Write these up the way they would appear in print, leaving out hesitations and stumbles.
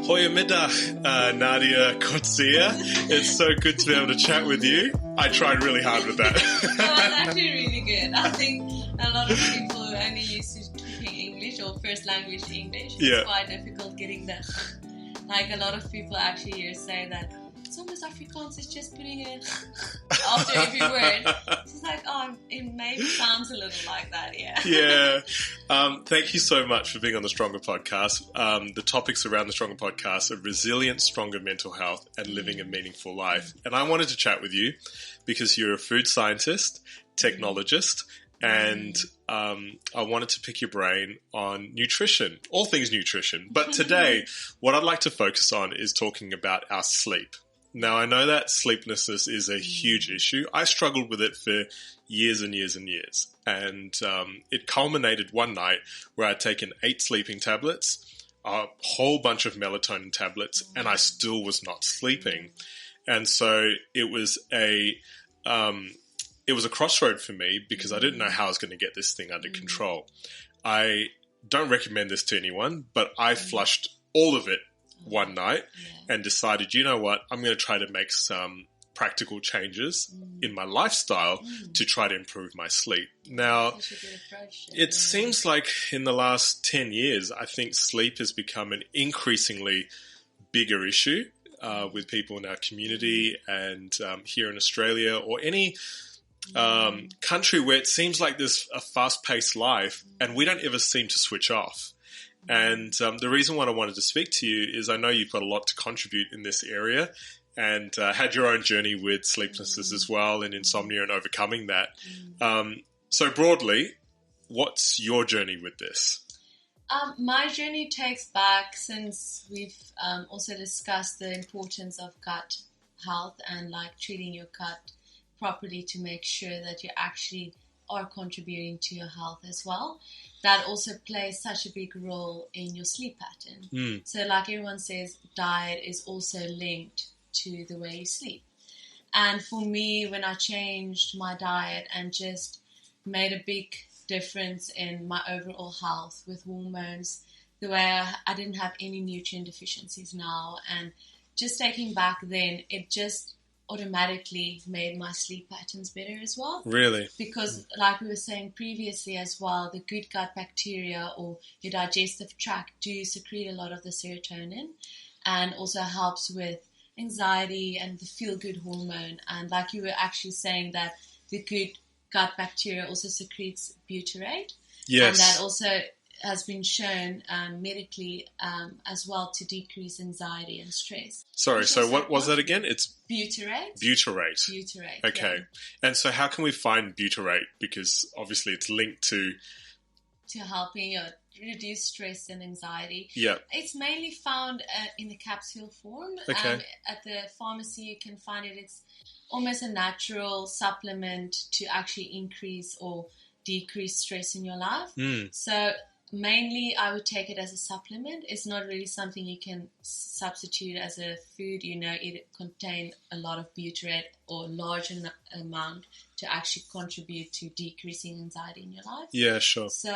Goedemiddag, Nadia Coetzee. It's so good to be able to chat with you. I tried really hard with that. That was actually really good. I think a lot of people who only used to speaking English or first language English, it's quite difficult getting the... Like a lot of people actually here say that it's almost Afrikaans, it's just putting a after every word. It's just like, it maybe sounds a little like that, Yeah. Thank you so much for being on the Stronger Podcast. The topics around the Stronger Podcast are resilience, stronger mental health, and living a meaningful life. And I wanted to chat with you because you're a food scientist, technologist, and I wanted to pick your brain on nutrition, all things nutrition. But today, what I'd like to focus on is talking about our sleep. Now, I know that sleeplessness is a huge issue. I struggled with it for years and years and years. And it culminated one night where I'd taken 8 sleeping tablets, a whole bunch of melatonin tablets, and I still was not sleeping. And so it was a crossroad for me because I didn't know how I was going to get this thing under control. I don't recommend this to anyone, but I flushed all of it one night and decided, you know what, I'm going to try to make some practical changes in my lifestyle to try to improve my sleep. Now, it seems like in the last 10 years, I think sleep has become an increasingly bigger issue with people in our community and here in Australia or any country where it seems like there's a fast-paced life and we don't ever seem to switch off. And the reason why I wanted to speak to you is I know you've got a lot to contribute in this area and had your own journey with sleeplessness as well and insomnia and overcoming that. So broadly, what's your journey with this? My journey takes back since we've also discussed the importance of gut health and like treating your gut properly to make sure that you actually are contributing to your health as well. That also plays such a big role in your sleep pattern. So like everyone says, diet is also linked to the way you sleep. And for me, when I changed my diet and just made a big difference in my overall health with hormones, the way I didn't have any nutrient deficiencies now, and just taking back then, it just automatically made my sleep patterns better as well. Really? Because like we were saying previously as well, the good gut bacteria or your digestive tract do secrete a lot of the serotonin and also helps with anxiety and the feel-good hormone. And like you were actually saying that the good gut bacteria also secretes butyrate. Yes. And that also has been shown medically as well to decrease anxiety and stress. Sorry, so what was that again? It's butyrate. Butyrate. Okay. Yeah. And so how can we find butyrate? Because obviously it's linked to helping you reduce stress and anxiety. Yeah. It's mainly found in the capsule form. Okay. At the pharmacy you can find it. It's almost a natural supplement to actually increase or decrease stress in your life. So mainly I would take it as a supplement. It's not really something you can substitute as a food. You know, it contains a lot of butyrate or large amount to actually contribute to decreasing anxiety in your life. Yeah, sure. So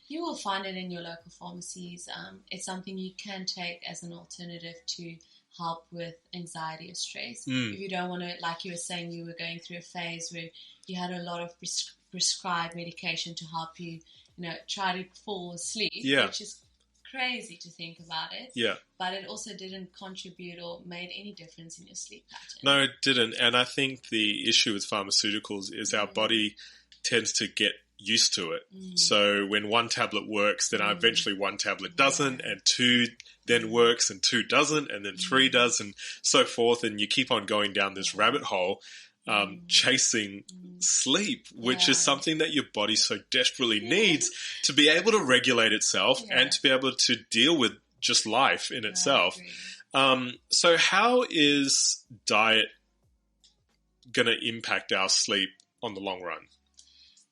you will find it in your local pharmacies. It's something you can take as an alternative to help with anxiety or stress. If you don't want to, like you were saying, you were going through a phase where you had a lot of prescribed medication to help you, try to fall asleep, which is crazy to think about it. Yeah. But it also didn't contribute or made any difference in your sleep pattern. No, it didn't. And I think the issue with pharmaceuticals is our body tends to get used to it. So when one tablet works, then eventually one tablet doesn't, and 2 then works, and 2 doesn't, and then 3 does, and so forth. And you keep on going down this rabbit hole, chasing sleep, which is something that your body so desperately needs to be able to regulate itself and to be able to deal with just life in itself. So how is diet going to impact our sleep on the long run?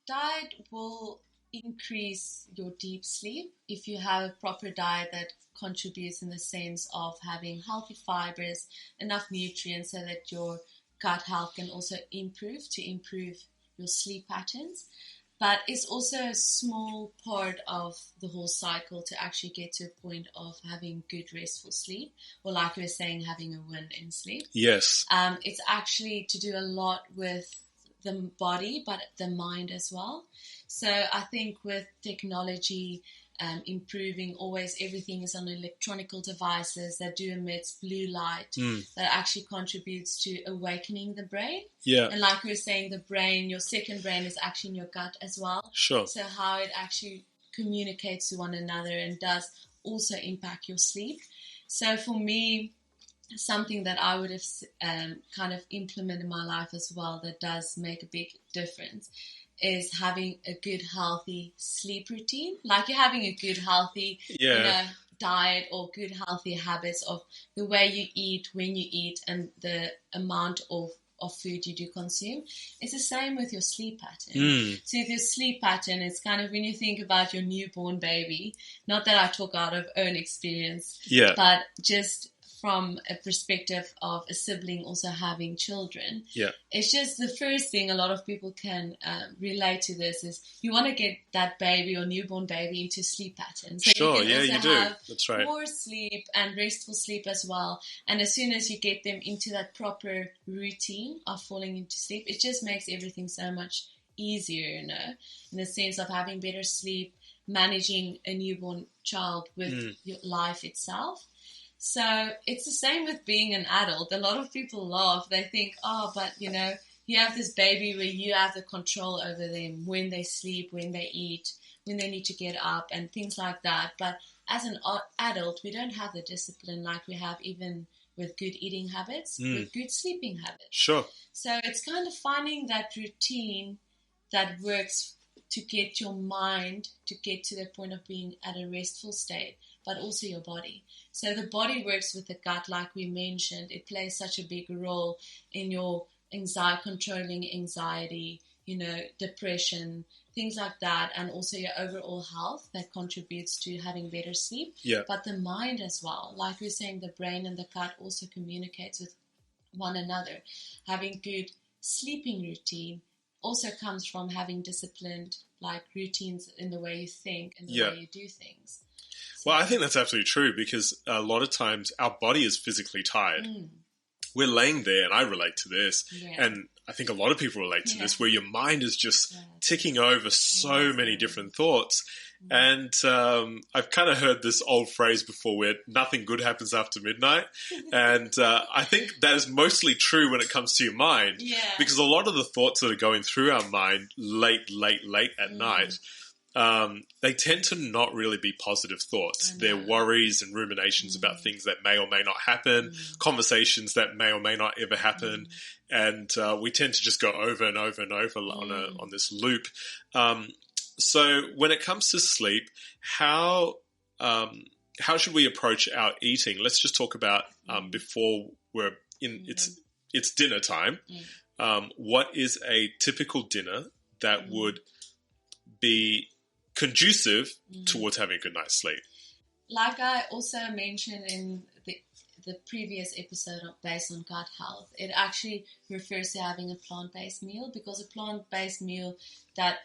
Diet will increase your deep sleep if you have a proper diet that contributes in the sense of having healthy fibers, enough nutrients so that your gut health can also improve your sleep patterns. But it's also a small part of the whole cycle to actually get to a point of having good restful sleep, or like we were saying, having a win in sleep. Yes. It's actually to do a lot with the body, but the mind as well. So I think with technology improving, always everything is on electronical devices that do emit blue light that actually contributes to awakening the brain. Yeah. And like we were saying, the brain, your second brain is actually in your gut as well. Sure. So how it actually communicates to one another and does also impact your sleep. So for me, something that I would have kind of implemented in my life as well that does make a big difference is having a good, healthy sleep routine. Like you're having a good, healthy diet or good, healthy habits of the way you eat, when you eat, and the amount of food you do consume. It's the same with your sleep pattern. So if your sleep pattern is kind of when you think about your newborn baby, not that I talk out of own experience, but just from a perspective of a sibling also having children. Yeah. It's just the first thing a lot of people can relate to this is you want to get that baby or newborn baby into sleep patterns. So sure, you can also you do. have That's right. more sleep and restful sleep as well. And as soon as you get them into that proper routine of falling into sleep, it just makes everything so much easier, you know, in the sense of having better sleep, managing a newborn child with your life itself. So it's the same with being an adult. A lot of people laugh. They think, oh, but, you know, you have this baby where you have the control over them, when they sleep, when they eat, when they need to get up and things like that. But as an adult, we don't have the discipline like we have even with good eating habits, with good sleeping habits. Sure. So it's kind of finding that routine that works to get your mind to get to the point of being at a restful state, but also your body. So the body works with the gut, like we mentioned. It plays such a big role in your controlling anxiety, you know, depression, things like that, and also your overall health that contributes to having better sleep. Yeah. But the mind as well, like we're saying, the brain and the gut also communicates with one another. Having good sleeping routine also comes from having disciplined like routines in the way you think and the way you do things. Well, I think that's absolutely true because a lot of times our body is physically tired. We're laying there, and I relate to this, and I think a lot of people relate to this, where your mind is just ticking over so many different thoughts. And I've kind of heard this old phrase before where nothing good happens after midnight. And I think that is mostly true when it comes to your mind. Because a lot of the thoughts that are going through our mind late at night, they tend to not really be positive thoughts. They're worries and ruminations about things that may or may not happen, conversations that may or may not ever happen. And we tend to just go over and over and over on this loop. So when it comes to sleep, how should we approach our eating? Let's just talk about before we're in. It's dinner time. What is a typical dinner that would be conducive towards having a good night's sleep? Like I also mentioned in the previous episode based on gut health, it actually refers to having a plant-based meal, because a plant-based meal that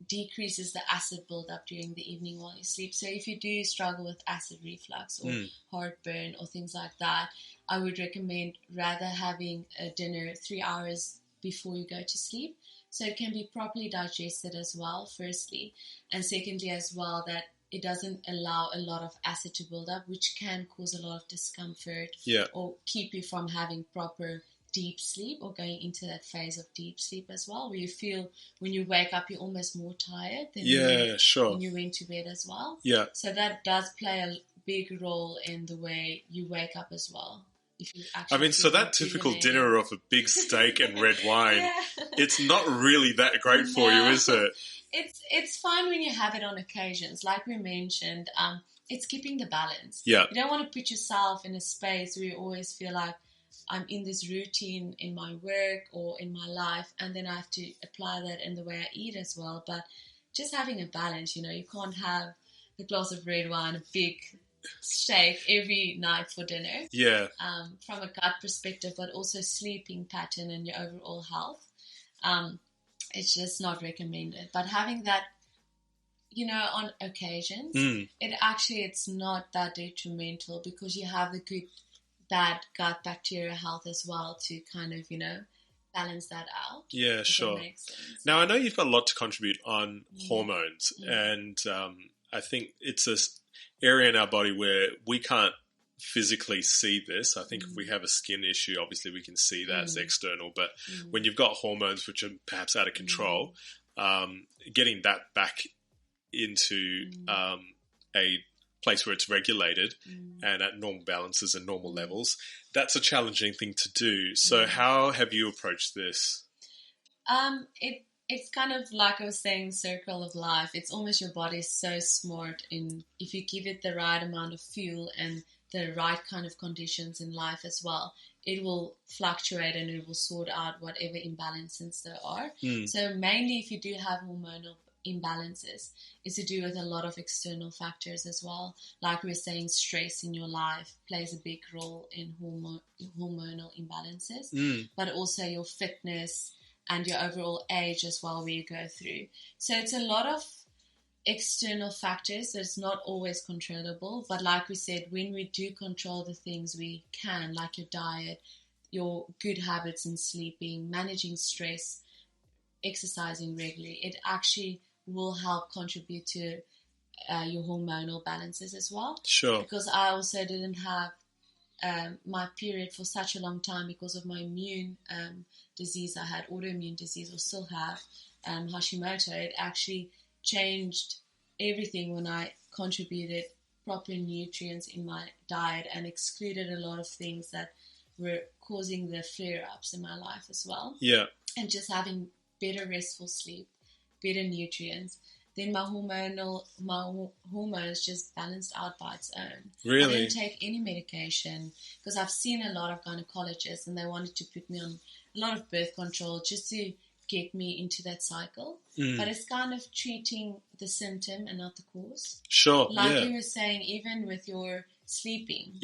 decreases the acid buildup during the evening while you sleep. So if you do struggle with acid reflux or heartburn or things like that, I would recommend rather having a dinner 3 hours before you go to sleep, so it can be properly digested as well, firstly, and secondly as well, that it doesn't allow a lot of acid to build up, which can cause a lot of discomfort or keep you from having proper deep sleep or going into that phase of deep sleep as well, where you feel when you wake up you're almost more tired than when you went to bed as well. So that does play a big role in the way you wake up as well. So that typical dinner of a big steak and red wine, it's not really that great for you, is it? It's fine when you have it on occasions. Like we mentioned, it's keeping the balance. You don't want to put yourself in a space where you always feel like I'm in this routine in my work or in my life, and then I have to apply that in the way I eat as well. But just having a balance, you know, you can't have a glass of red wine, a big steak every night for dinner. From a gut perspective, but also sleeping pattern and your overall health. it's just not recommended. But having that, on occasions, it's not that detrimental because you have the good, bad gut bacteria health as well to kind of, balance that out. Yeah, sure. That makes sense. Now, I know you've got a lot to contribute on hormones, and I think it's an area in our body where we can't physically see this. I think if we have a skin issue, obviously we can see that as external, but when you've got hormones which are perhaps out of control, getting that back into a place where it's regulated and at normal balances and normal levels, that's a challenging thing to do. So how have you approached this? It's kind of like I was saying, circle of life. It's almost your body is so smart if you give it the right amount of fuel and the right kind of conditions in life as well, it will fluctuate and it will sort out whatever imbalances there are. So mainly if you do have hormonal imbalances, it's to do with a lot of external factors as well. Like we were saying, stress in your life plays a big role in hormonal imbalances, but also your fitness and your overall age as well where you go through. So it's a lot of external factors, so it's not always controllable. But like we said, when we do control the things we can, like your diet, your good habits in sleeping, managing stress, exercising regularly, it actually will help contribute to your hormonal balances as well. Sure. Because I also didn't have my period for such a long time because of my immune disease. I had autoimmune disease, or still have, Hashimoto. It actually changed everything when I contributed proper nutrients in my diet and excluded a lot of things that were causing the flare-ups in my life as well. Yeah. And just having better restful sleep, better nutrients, then my hormones just balanced out by its own. Really? I didn't take any medication because I've seen a lot of gynecologists and they wanted to put me on a lot of birth control just to get me into that cycle. But it's kind of treating the symptom and not the cause. Sure. Like you were saying, even with your sleeping,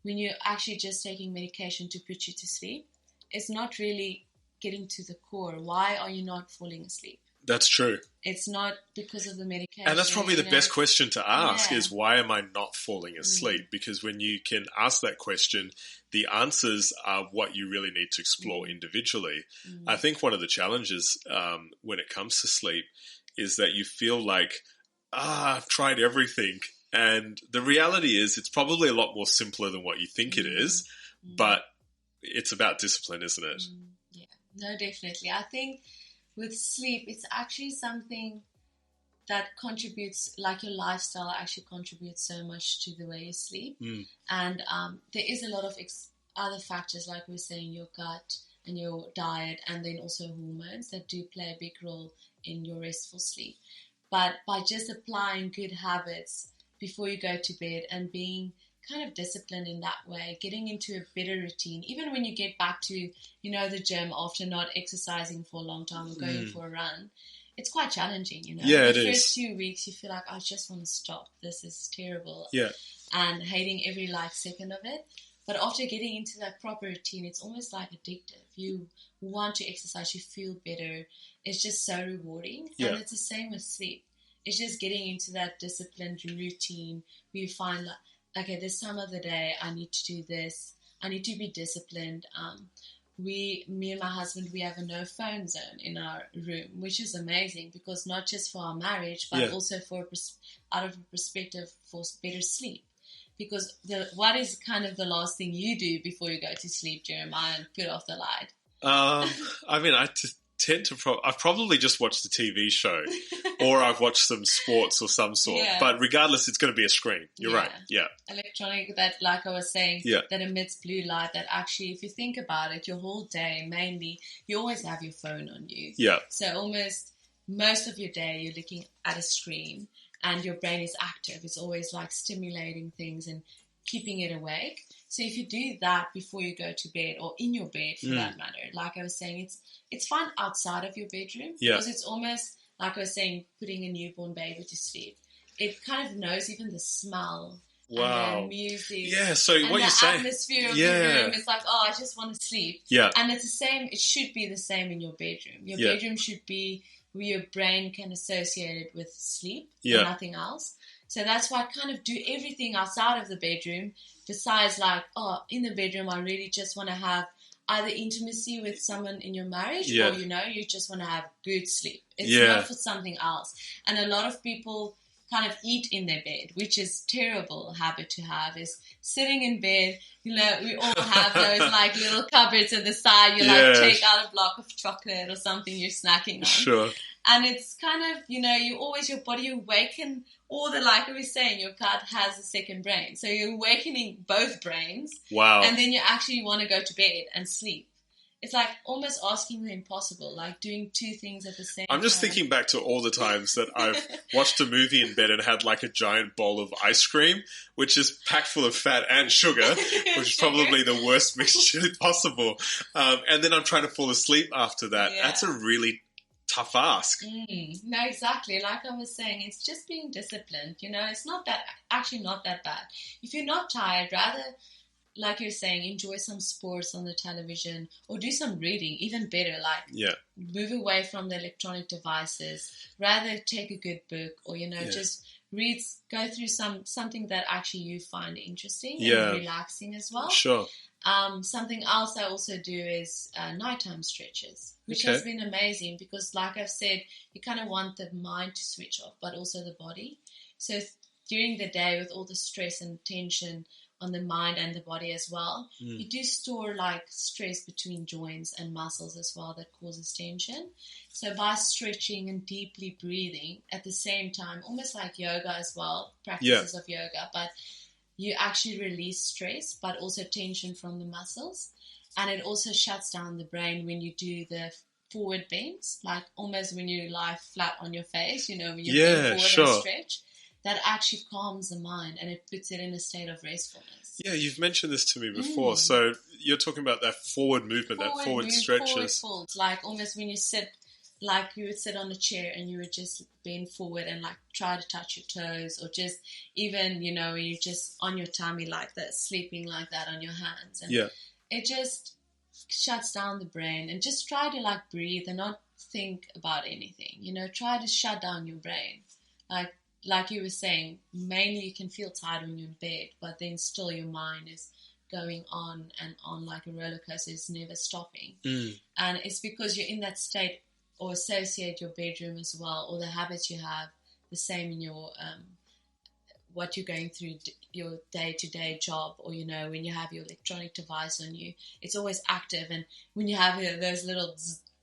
when you're actually just taking medication to put you to sleep, it's not really getting to the core. Why are you not falling asleep? That's true. It's not because of the medication. And that's probably the best question to ask is, why am I not falling asleep? Because when you can ask that question, the answers are what you really need to explore individually. I think one of the challenges when it comes to sleep is that you feel like, I've tried everything. And the reality is it's probably a lot more simpler than what you think it is, but it's about discipline, isn't it? Yeah, no, definitely. I think with sleep, it's actually something that contributes, like your lifestyle actually contributes so much to the way you sleep. And there is a lot of other factors, like we were saying, your gut and your diet, and then also hormones that do play a big role in your restful sleep. But by just applying good habits before you go to bed and being kind of disciplined in that way, getting into a better routine, even when you get back to, the gym after not exercising for a long time or going for a run, it's quite challenging, Yeah, the it first is. 2 weeks you feel like, I just want to stop. This is terrible. Yeah. And hating every second of it. But after getting into that proper routine, it's almost like addictive. You want to exercise, you feel better. It's just so rewarding. Yeah. And it's the same with sleep. It's just getting into that disciplined routine where you find like, okay, this time of the day, I need to do this. I need to be disciplined. Me and my husband, we have a no phone zone in our room, which is amazing because not just for our marriage, but also out of a perspective for better sleep. Because what is kind of the last thing you do before you go to sleep, Jeremiah, and put off the light? I mean, tend to I've probably just watched a TV show or I've watched some sports or some sort. Yeah. But regardless, it's going to be a screen. You're right. Yeah. Electronic that, like I was saying, that emits blue light that actually, if you think about it, your whole day, mainly, you always have your phone on you. Yeah. So almost most of your day, you're looking at a screen and your brain is active. It's always like stimulating things and keeping it awake. So if you do that before you go to bed or in your bed for that matter, like I was saying, it's fun outside of your bedroom because it's almost like I was saying, putting a newborn baby to sleep. It kind of knows even the smell Wow. and the music. Yeah, so and what you're the saying. atmosphere of the room. It's like, oh, I just want to sleep. Yeah. And it's the same. It should be the same in your bedroom. Your bedroom should be where your brain can associate it with sleep and nothing else. So that's why I kind of do everything outside of the bedroom besides like, oh, in the bedroom, I really just want to have either intimacy with someone in your marriage or, you know, you just want to have good sleep. It's not for something else. And a lot of people kind of eat in their bed, which is terrible habit to have, is sitting in bed. You know, we all have those like little cupboards at the side. You like take out a block of chocolate or something you're snacking on. Sure. And it's kind of, you know, you always, your body awaken all the, like I was saying, your gut has a second brain. So you're awakening both brains. Wow. And then you actually want to go to bed and sleep. It's like almost asking the impossible, like doing two things at the same time. I'm just thinking back to all the times that I've watched a movie in bed and had like a giant bowl of ice cream, which is packed full of fat and sugar, which is probably the worst mixture possible. And then I'm trying to fall asleep after that. Yeah. That's a really tough ask. No, exactly. Like I was saying, it's just being disciplined. You know, it's not that bad. If you're not tired, rather, like you're saying, enjoy some sports on the television or do some reading, even better, like move away from the electronic devices, rather take a good book or, you know, just read, go through something that actually you find interesting and relaxing as well. Sure. Something else I also do is nighttime stretches, which has been amazing because, like I've said, you kind of want the mind to switch off, but also the body. So during the day with all the stress and tension on the mind and the body as well, you do store like stress between joints and muscles as well that causes tension. So by stretching and deeply breathing at the same time, almost like yoga as well, practices of yoga, but you actually release stress, but also tension from the muscles. And it also shuts down the brain when you do the forward bends, like almost when you lie flat on your face, you know, when you bend forward and stretch. That actually calms the mind and it puts it in a state of restfulness. Yeah, you've mentioned this to me before. So you're talking about that forward movement, that forward stretches. Forward folds, like almost when you sit, like you would sit on a chair and you would just bend forward and like try to touch your toes, or just even, you know, you're just on your tummy like that, sleeping like that on your hands. And it just shuts down the brain. And just try to like breathe and not think about anything. You know, try to shut down your brain. Like you were saying, mainly you can feel tired when you're in bed, but then still your mind is going on and on like a roller coaster. It's never stopping. And it's because you're in that state, or associate your bedroom as well, or the habits you have, the same in your what you're going through, your day-to-day job, or, you know, when you have your electronic device on you, it's always active. And when you have those little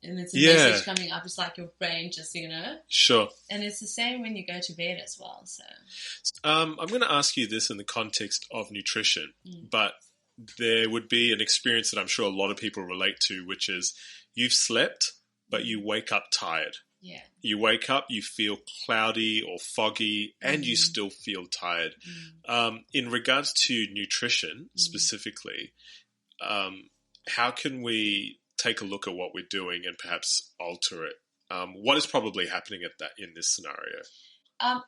and it's a message coming up, it's like your brain just, you know. Sure. And it's the same when you go to bed as well. So, I'm going to ask you this in the context of nutrition, but there would be an experience that I'm sure a lot of people relate to, which is you've slept, but you wake up tired. Yeah. You wake up, you feel cloudy or foggy, and you still feel tired. In regards to nutrition specifically, how can we take a look at what we're doing and perhaps alter it? What is probably happening in this scenario?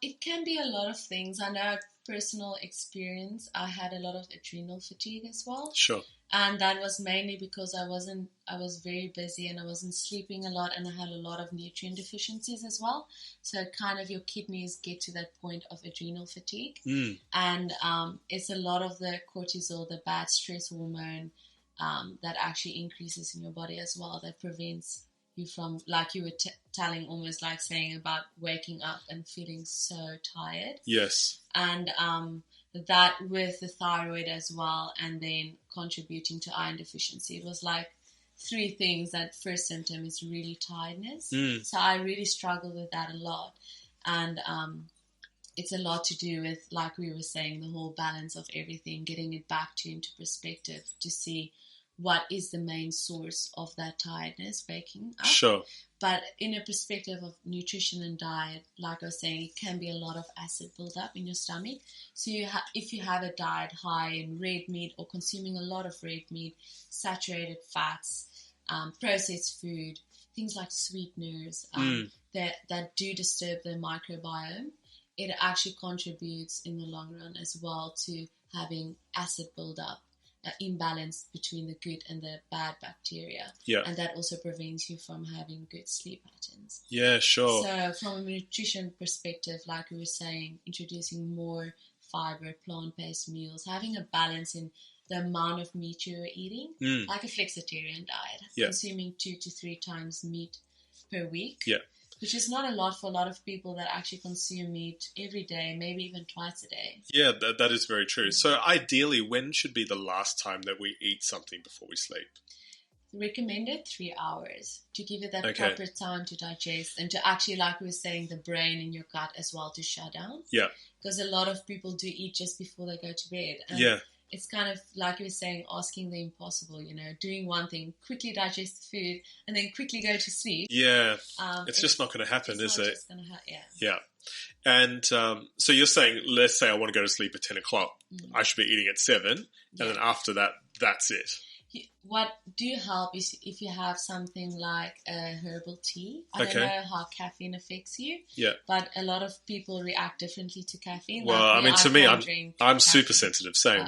It can be a lot of things. I know personal experience, I had a lot of adrenal fatigue as well. Sure. And that was mainly because I was very busy and I wasn't sleeping a lot, and I had a lot of nutrient deficiencies as well. So kind of your kidneys get to that point of adrenal fatigue. And it's a lot of the cortisol, the bad stress hormone, that actually increases in your body as well, that prevents you from, like you were telling, almost like saying about waking up and feeling so tired. Yes. And that with the thyroid as well, and then contributing to iron deficiency. It was like three things. That first symptom is really tiredness. So I really struggled with that a lot. And it's a lot to do with, like we were saying, the whole balance of everything, getting it back into perspective to see what is the main source of that tiredness waking up. Sure. But in a perspective of nutrition and diet, like I was saying, it can be a lot of acid buildup in your stomach. So if you have a diet high in red meat, or consuming a lot of red meat, saturated fats, processed food, things like sweeteners that do disturb the microbiome, it actually contributes in the long run as well to having acid buildup, imbalance between the good and the bad bacteria. Yeah. And that also prevents you from having good sleep patterns. Yeah, sure. So from a nutrition perspective, like we were saying, introducing more fiber, plant-based meals, having a balance in the amount of meat you're eating, like a flexitarian diet, consuming 2 to 3 times meat per week, which is not a lot for a lot of people that actually consume meat every day, maybe even twice a day. Yeah, that is very true. So ideally, when should be the last time that we eat something before we sleep? Recommended 3 hours to give it that proper time to digest and to actually, like we were saying, the brain in your gut as well to shut down. Yeah. Because a lot of people do eat just before they go to bed. And it's kind of like you were saying, asking the impossible, doing one thing, quickly digest the food and then quickly go to sleep. Yeah. It's just not going to happen, is it? Just gonna Yeah. And so you're saying, let's say I want to go to sleep at 10 o'clock. I should be eating at 7. And then after that, that's it. What do help is if you have something like a herbal tea. I don't know how caffeine affects you, but a lot of people react differently to caffeine. Well, like I mean, to me, I'm super sensitive. Same,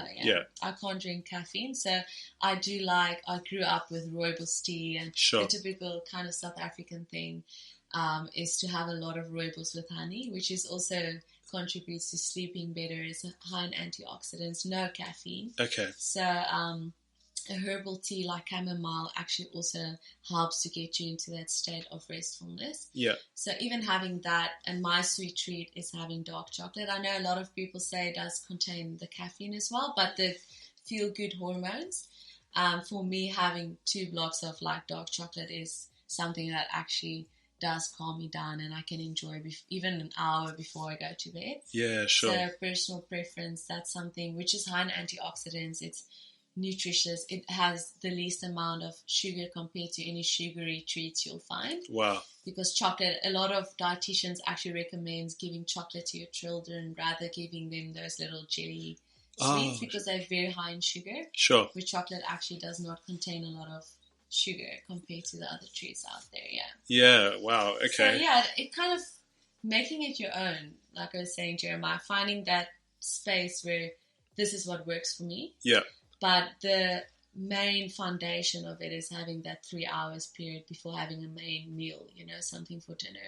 I can't drink caffeine, so I grew up with rooibos tea, and the typical kind of South African thing is to have a lot of rooibos with honey, which is also contributes to sleeping better. It's high in antioxidants, no caffeine. Okay. So, a herbal tea like chamomile actually also helps to get you into that state of restfulness. Yeah. So even having that, and my sweet treat is having dark chocolate. I know a lot of people say it does contain the caffeine as well, but the feel-good hormones. For me, having 2 blocks of like dark chocolate is something that actually does calm me down, and I can enjoy even an hour before I go to bed. Yeah, sure. So personal preference, that's something which is high in antioxidants. It's nutritious. It has the least amount of sugar compared to any sugary treats you'll find. Wow. Because chocolate, a lot of dietitians actually recommends giving chocolate to your children rather giving them those little jelly sweets because they're very high in sugar. Sure. Which chocolate actually does not contain a lot of sugar compared to the other treats out there. Yeah. Wow. Okay. So it kind of making it your own, like I was saying, Jeremiah, finding that space where this is what works for me. Yeah. But the main foundation of it is having that 3 hours period before having a main meal, something for dinner.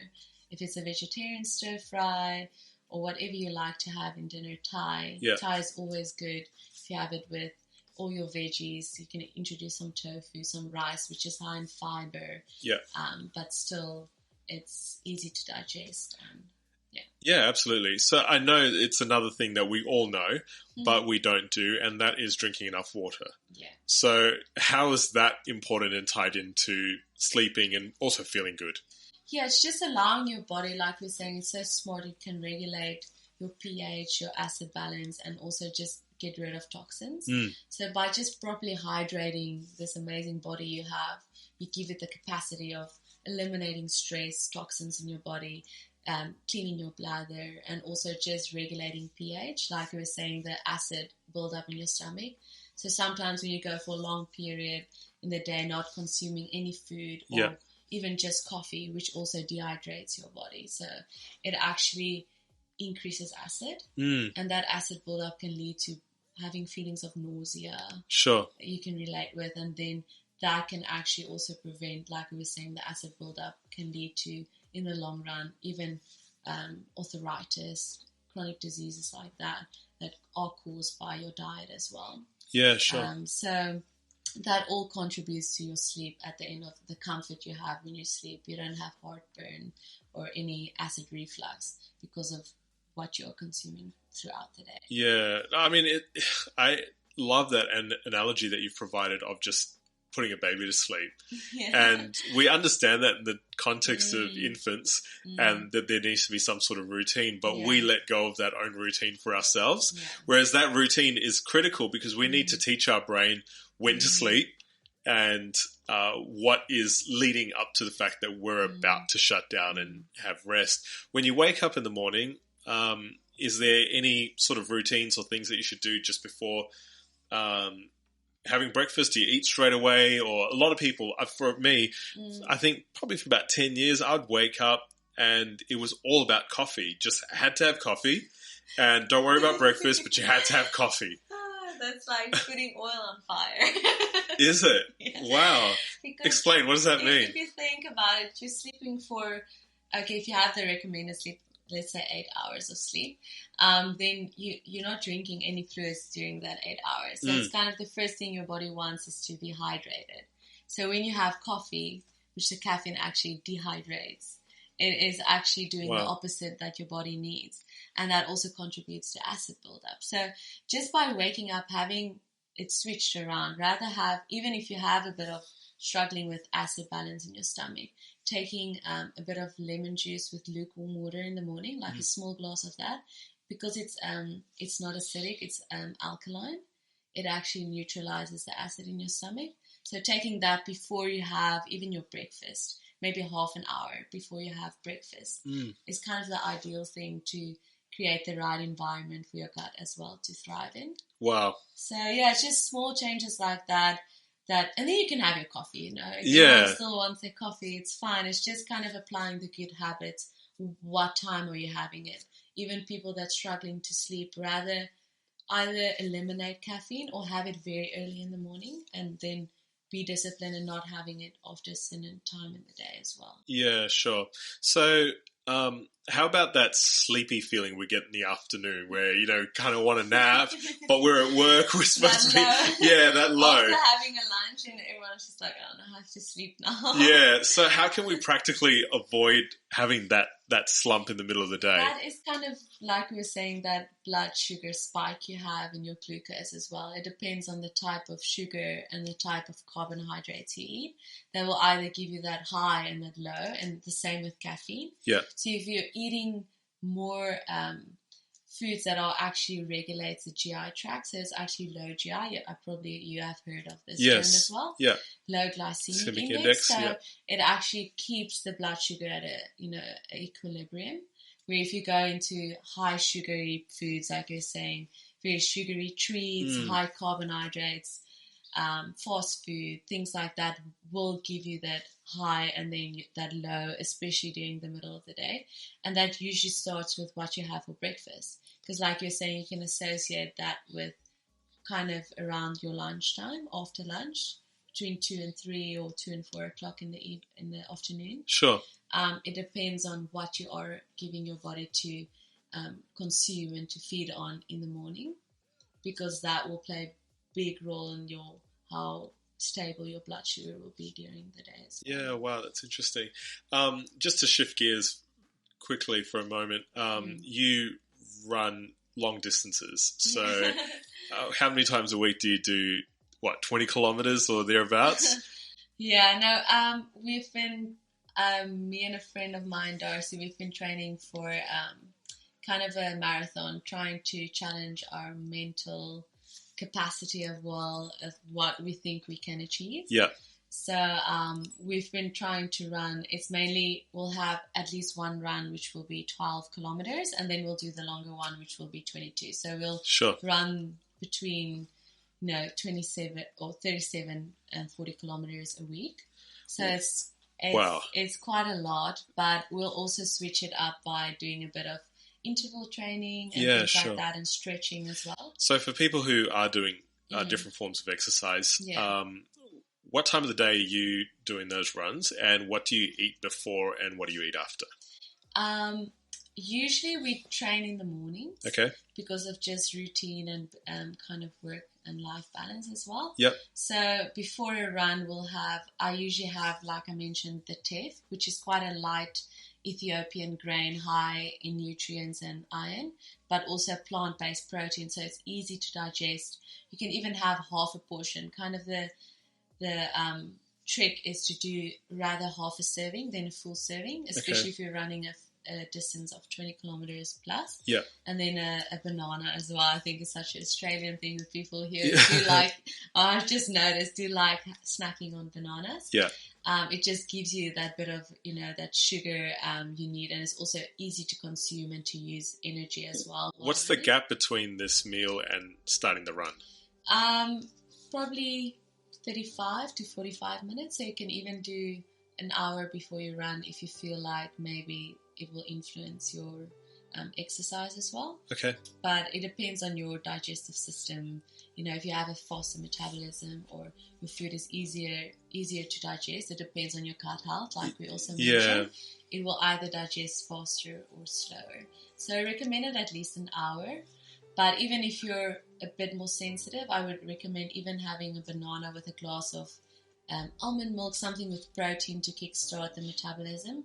If it's a vegetarian stir fry or whatever you like to have in dinner, Thai. Yeah. Thai is always good if you have it with all your veggies. You can introduce some tofu, some rice, which is high in fiber. Yeah. But still, it's easy to digest. Yeah, absolutely. So I know it's another thing that we all know, but we don't do, and that is drinking enough water. Yeah. So how is that important and tied into sleeping and also feeling good? Yeah, it's just allowing your body, like we're saying, it's so smart. It can regulate your pH, your acid balance, and also just get rid of toxins. So by just properly hydrating this amazing body you have, you give it the capacity of eliminating stress, toxins in your body, cleaning your bladder, and also just regulating pH, like we were saying, the acid build up in your stomach. So sometimes when you go for a long period in the day not consuming any food or even just coffee, which also dehydrates your body, so it actually increases acid, and that acid buildup can lead to having feelings of nausea. Sure. That you can relate with, and then that can actually also prevent, like we were saying, the acid buildup can lead to, in the long run, even arthritis, chronic diseases like that are caused by your diet as well. Yeah, sure. So that all contributes to your sleep at the end of the comfort you have when you sleep. You don't have heartburn or any acid reflux because of what you're consuming throughout the day. Yeah, I mean, I love that analogy that you've provided of just putting a baby to sleep. And we understand that in the context of infants and that there needs to be some sort of routine, but we let go of that own routine for ourselves. Whereas that routine is critical because we need to teach our brain when to sleep and what is leading up to the fact that we're about to shut down and have rest. When you wake up in the morning, is there any sort of routines or things that you should do just before having breakfast? Do you eat straight away? Or a lot of people, for me, I think probably for about 10 years, I'd wake up and it was all about coffee. Just had to have coffee, and don't worry about breakfast, but you had to have coffee. That's like putting oil on fire. Is it? Yeah. Wow. Because Explain, what does that mean? If you think about it, you're sleeping for, if you have the recommended sleep, let's say 8 hours of sleep, then you're not drinking any fluids during that 8 hours. So it's kind of the first thing your body wants is to be hydrated. So when you have coffee, which the caffeine actually dehydrates, it is actually doing the opposite that your body needs. And that also contributes to acid buildup. So just by waking up, having it switched around, rather have, even if you have a bit of struggling with acid balance in your stomach, taking a bit of lemon juice with lukewarm water in the morning, like a small glass of that, because it's not acidic, it's alkaline. It actually neutralizes the acid in your stomach. So taking that before you have even your breakfast, maybe half an hour before you have breakfast, is kind of the ideal thing to create the right environment for your gut as well to thrive in. Wow. So yeah, it's just small changes like that, and then you can have your coffee, If Yeah. you still want the coffee, it's fine. It's just kind of applying the good habits. What time are you having it? Even people that's struggling to sleep, rather either eliminate caffeine or have it very early in the morning and then be disciplined and not having it after a certain time in the day as well. Yeah, sure. So, how about that sleepy feeling we get in the afternoon where, kind of want to nap, but we're at work, we're supposed to be, that low. After having a lunch and everyone's just like, oh no, I have to sleep now. Yeah, so how can we practically avoid having that slump in the middle of the day? That is kind of like we were saying, that blood sugar spike you have in your glucose as well. It depends on the type of sugar and the type of carbohydrates you eat. They will either give you that high and that low, and the same with caffeine. Yeah. So if you're eating more foods that are actually regulates the GI tract, so it's actually low GI. You have heard of this term as well. Yeah. Low glycemic index. So it actually keeps the blood sugar at a equilibrium. Where if you go into high sugary foods, like you're saying, very sugary treats, high carbohydrates, fast food, things like that will give you that high and then that low, especially during the middle of the day. And that usually starts with what you have for breakfast. Because like you're saying, you can associate that with kind of around your lunchtime, after lunch, between 2 and 3 or 2 and 4 o'clock in the afternoon. Sure. It depends on what you are giving your body to consume and to feed on in the morning, because that will play a big role in how stable your blood sugar will be during the day as well. Yeah, wow, that's interesting. Just to shift gears quickly for a moment, you run long distances. So how many times a week do you do, 20 kilometers or thereabouts? We've been, me and a friend of mine, Darcy, we've been training for kind of a marathon, trying to challenge our mental capacity of what we think we can achieve. Yeah. So we've been trying to run. It's mainly, we'll have at least one run, which will be 12 kilometers, and then we'll do the longer one, which will be 22. So we'll run between 27 or 37 and 40 kilometers a week. So it's quite a lot, but we'll also switch it up by doing a bit of interval training and things like that, and stretching as well. So for people who are doing different forms of exercise, what time of the day are you doing those runs, and what do you eat before and what do you eat after? Usually we train in the morning. Okay. Because of just routine and kind of work and life balance as well. Yep. So before a run, I usually have, like I mentioned, the teff, which is quite a light Ethiopian grain, high in nutrients and iron, but also plant-based protein, so it's easy to digest. You can even have half a portion. Kind of the trick is to do rather half a serving than a full serving, especially if you're running a distance of 20 kilometers plus. Yeah. And then a banana as well. I think it's such an Australian thing that people here do like. I've just noticed, do like snacking on bananas. Yeah. It just gives you that bit of, that sugar you need, and it's also easy to consume and to use energy as well. What's the gap between this meal and starting the run? Probably 35 to 45 minutes. So you can even do an hour before you run if you feel like maybe it will influence your exercise as well. Okay. But it depends on your digestive system. If you have a faster metabolism or your food is easier to digest, it depends on your gut health, like we also mentioned. It will either digest faster or slower. So I recommend it at least an hour. But even if you're a bit more sensitive, I would recommend even having a banana with a glass of almond milk, something with protein to kickstart the metabolism.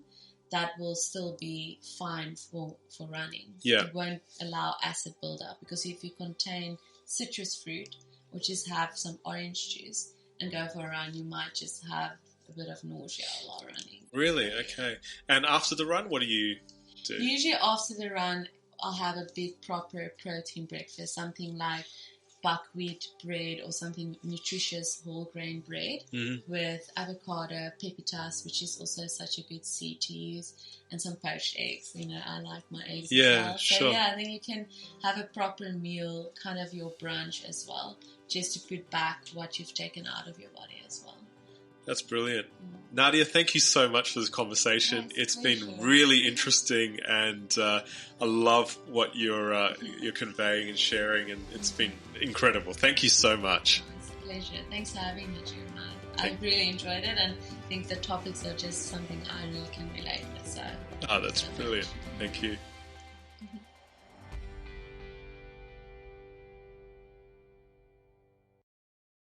That will still be fine for running. Yeah. It won't allow acid buildup, because if you contain citrus fruit or just have some orange juice and go for a run, you might just have a bit of nausea while running. Really? Okay. And after the run, what do you do? Usually after the run, I'll have a big proper protein breakfast, something like buckwheat bread or something nutritious whole grain bread with avocado, pepitas, which is also such a good seed to use, and some poached eggs. I like my eggs as well. So then you can have a proper meal, kind of your brunch as well, just to put back what you've taken out of your body as well. That's brilliant. Nadia, thank you so much for this conversation. It's been really interesting, and I love what you're conveying and sharing, and it's been incredible. Thank you so much. It's a pleasure. Thanks for having me, Jeremiah. I really enjoyed it, and think the topics are just something I really can relate with. So that's brilliant. Thank you.